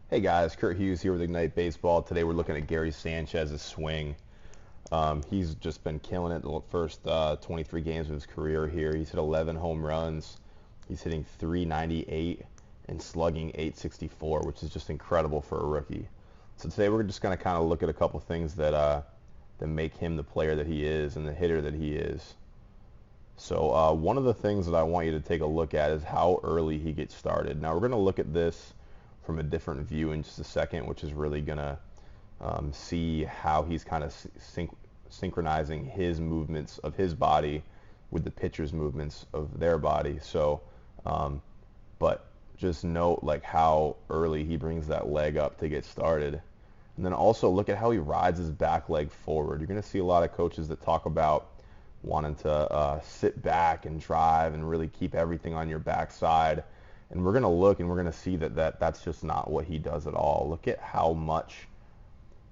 Hey guys, Kurt Hughes here with Ignite Baseball. Today we're looking at Gary Sanchez's swing. He's just been killing it the first 23 games of his career here. He's hit 11 home runs. He's hitting 398 and slugging 864, which is just incredible for a rookie. So today we're just going to kind of look at a couple things that make him the player that he is and the hitter that he is. So one of the things that I want you to take a look at is how early he gets started. Now we're going to look at this from a different view in just a second, which is really going to see how he's kind of synchronizing his movements of his body with the pitcher's movements of their body. So, but just note like how early he brings that leg up to get started. And then also look at how he rides his back leg forward. You're going to see a lot of coaches that talk about wanting to sit back and drive and really keep everything on your backside. And we're going to look and we're going to see that's just not what he does at all. Look at how much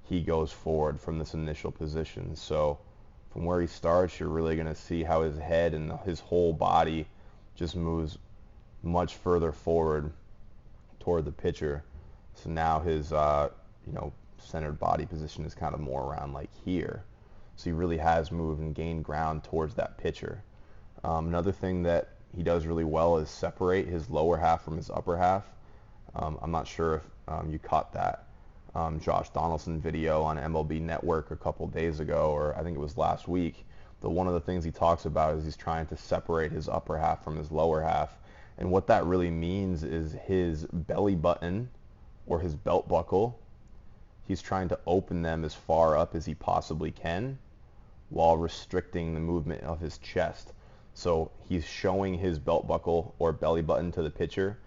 he goes forward from this initial position. So from where he starts, you're really going to see how his head and his whole body just moves much further forward toward the pitcher. So now his centered body position is kind of more around like here. So he really has moved and gained ground towards that pitcher. Another thing that he does really well is separate his lower half from his upper half. I'm not sure if you caught that Josh Donaldson video on MLB Network a couple days ago, or I think it was last week. But one of the things he talks about is he's trying to separate his upper half from his lower half. And what that really means is his belly button or his belt buckle, he's trying to open them as far up as he possibly can while restricting the movement of his chest. So he's showing his belt buckle or belly button to the pitcher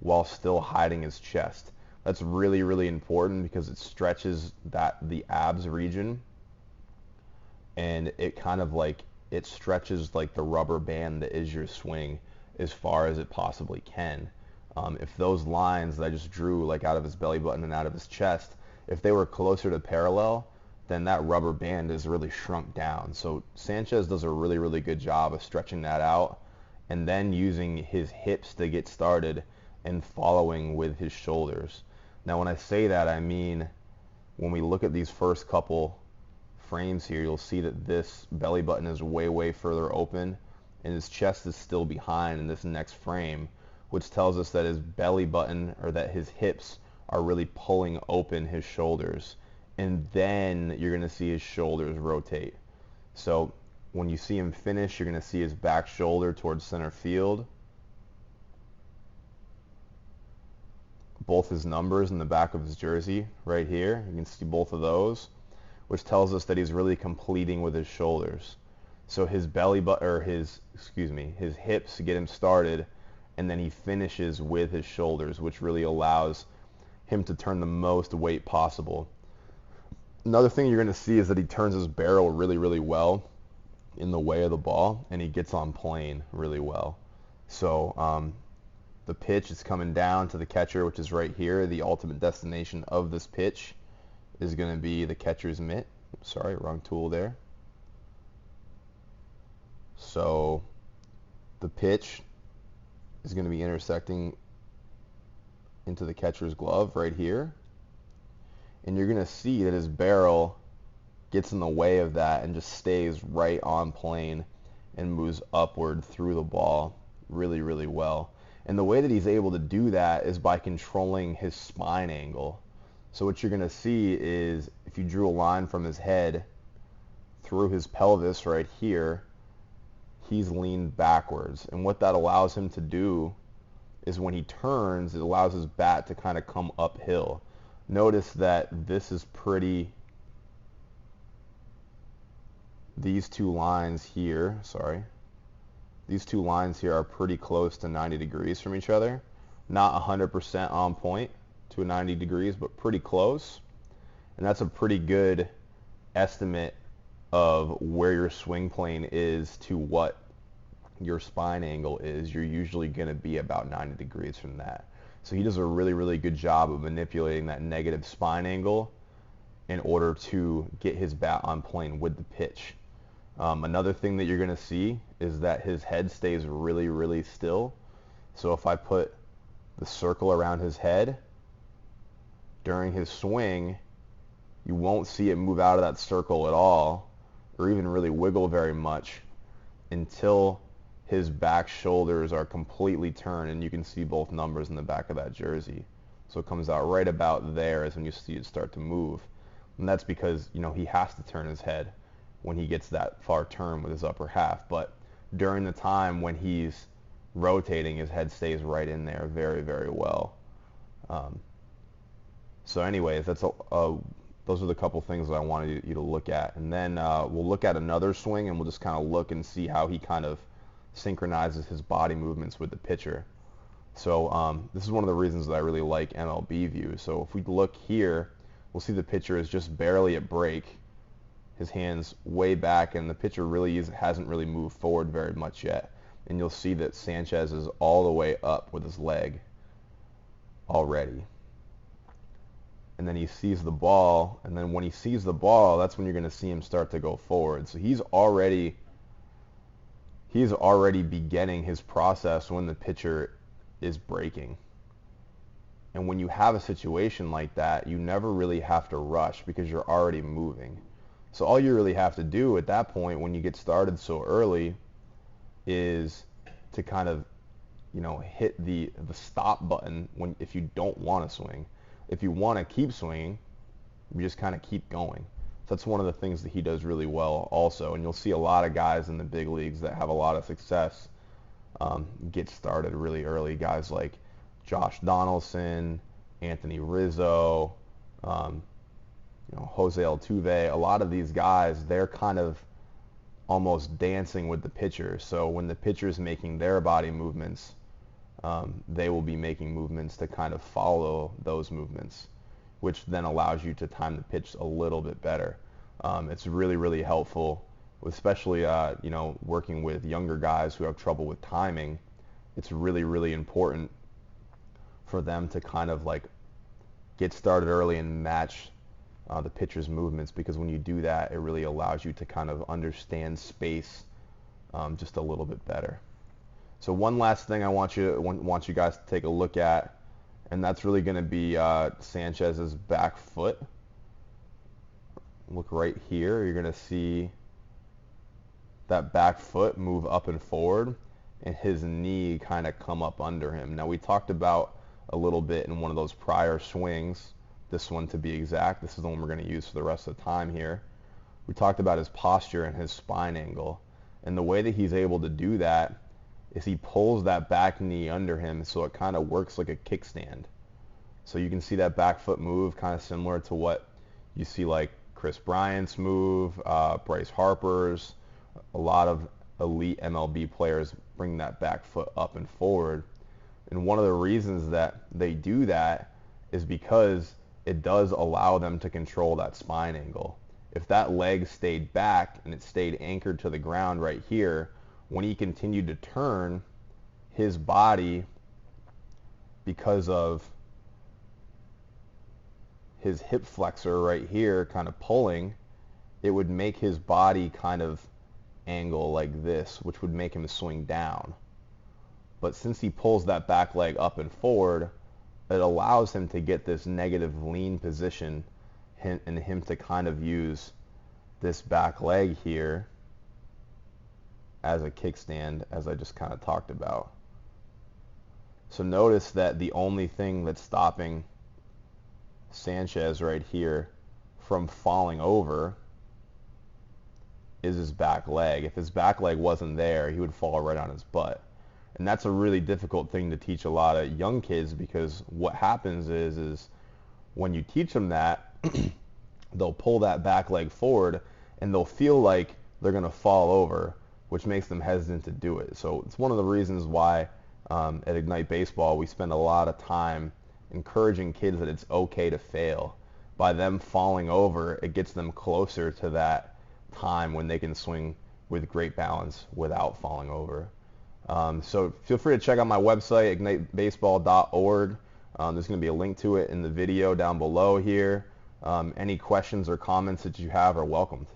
while still hiding his chest. That's really, really important because it stretches the abs region, and it kind of like it stretches like the rubber band that is your swing as far as it possibly can. If those lines that I just drew like out of his belly button and out of his chest, if they were closer to parallel, then that rubber band is really shrunk down. So Sanchez does a really, really good job of stretching that out and then using his hips to get started and following with his shoulders. Now when I say that, I mean when we look at these first couple frames here, you'll see that this belly button is way, way further open and his chest is still behind in this next frame, which tells us that his belly button or that his hips are really pulling open his shoulders. And then you're going to see his shoulders rotate. So when you see him finish, you're going to see his back shoulder towards center field. Both his numbers in the back of his jersey right here. You can see both of those, which tells us that he's really completing with his shoulders. So his his hips get him started, and then he finishes with his shoulders, which really allows him to turn the most weight possible. Another thing you're going to see is that he turns his barrel really, really well in the way of the ball, and he gets on plane really well. So the pitch is coming down to the catcher, which is right here. The ultimate destination of this pitch is going to be the catcher's mitt. Sorry, wrong tool there. So the pitch is going to be intersecting into the catcher's glove right here. And you're going to see that his barrel gets in the way of that and just stays right on plane and moves upward through the ball really, really well. And the way that he's able to do that is by controlling his spine angle. So what you're going to see is if you drew a line from his head through his pelvis right here, he's leaned backwards. And what that allows him to do is when he turns, it allows his bat to kind of come uphill. Notice that this is these two lines here are pretty close to 90 degrees from each other. Not 100% on point to 90 degrees, but pretty close. And that's a pretty good estimate of where your swing plane is to what your spine angle is. You're usually going to be about 90 degrees from that. So he does a really, really good job of manipulating that negative spine angle in order to get his bat on plane with the pitch. Another thing that you're going to see is that his head stays really, really still. So if I put the circle around his head, during his swing, you won't see it move out of that circle at all or even really wiggle very much until his back shoulders are completely turned, and you can see both numbers in the back of that jersey. So it comes out right about there is when you see it start to move. And that's because, he has to turn his head when he gets that far turned with his upper half. But during the time when he's rotating, his head stays right in there very, very well. So anyways, those are the couple things that I wanted you to look at. And then we'll look at another swing, and we'll just kind of look and see how he kind of synchronizes his body movements with the pitcher. So this is one of the reasons that I really like MLB View. So if we look here, we'll see the pitcher is just barely at break. His hands way back, and the pitcher really hasn't really moved forward very much yet. And you'll see that Sanchez is all the way up with his leg already. And then he sees the ball, and then when he sees the ball, that's when you're going to see him start to go forward. So he's already beginning his process when the pitcher is breaking. And when you have a situation like that, you never really have to rush because you're already moving. So all you really have to do at that point when you get started so early is to kind of, hit the stop button if you don't want to swing. If you want to keep swinging, you just kind of keep going. So that's one of the things that he does really well also. And you'll see a lot of guys in the big leagues that have a lot of success get started really early. Guys like Josh Donaldson, Anthony Rizzo, Jose Altuve. A lot of these guys, they're kind of almost dancing with the pitcher. So when the pitcher is making their body movements, they will be making movements to kind of follow those movements, which then allows you to time the pitch a little bit better. It's really, really helpful, especially working with younger guys who have trouble with timing. It's really, really important for them to kind of get started early and match the pitcher's movements, because when you do that, it really allows you to kind of understand space just a little bit better. So one last thing I want you guys to take a look at, and that's really going to be Sanchez's back foot. Look right here. You're going to see that back foot move up and forward, and his knee kind of come up under him. Now, we talked about a little bit in one of those prior swings, this one to be exact. This is the one we're going to use for the rest of the time here. We talked about his posture and his spine angle, and the way that he's able to do that is he pulls that back knee under him so it kind of works like a kickstand. So you can see that back foot move kind of similar to what you see like Chris Bryant's move, Bryce Harper's. A lot of elite MLB players bring that back foot up and forward. And one of the reasons that they do that is because it does allow them to control that spine angle. If that leg stayed back and it stayed anchored to the ground right here, when he continued to turn his body, because of his hip flexor right here kind of pulling, it would make his body kind of angle like this, which would make him swing down. But since he pulls that back leg up and forward, it allows him to get this negative lean position and him to kind of use this back leg here as a kickstand, as I just kind of talked about. So notice that the only thing that's stopping Sanchez right here from falling over is his back leg. If his back leg wasn't there, he would fall right on his butt. And that's a really difficult thing to teach a lot of young kids, because what happens is when you teach them that, they'll pull that back leg forward and they'll feel like they're going to fall over, which makes them hesitant to do it. So it's one of the reasons why at Ignite Baseball we spend a lot of time encouraging kids that it's okay to fail. By them falling over, it gets them closer to that time when they can swing with great balance without falling over. So feel free to check out my website, ignitebaseball.org. There's going to be a link to it in the video down below here. Any questions or comments that you have are welcomed.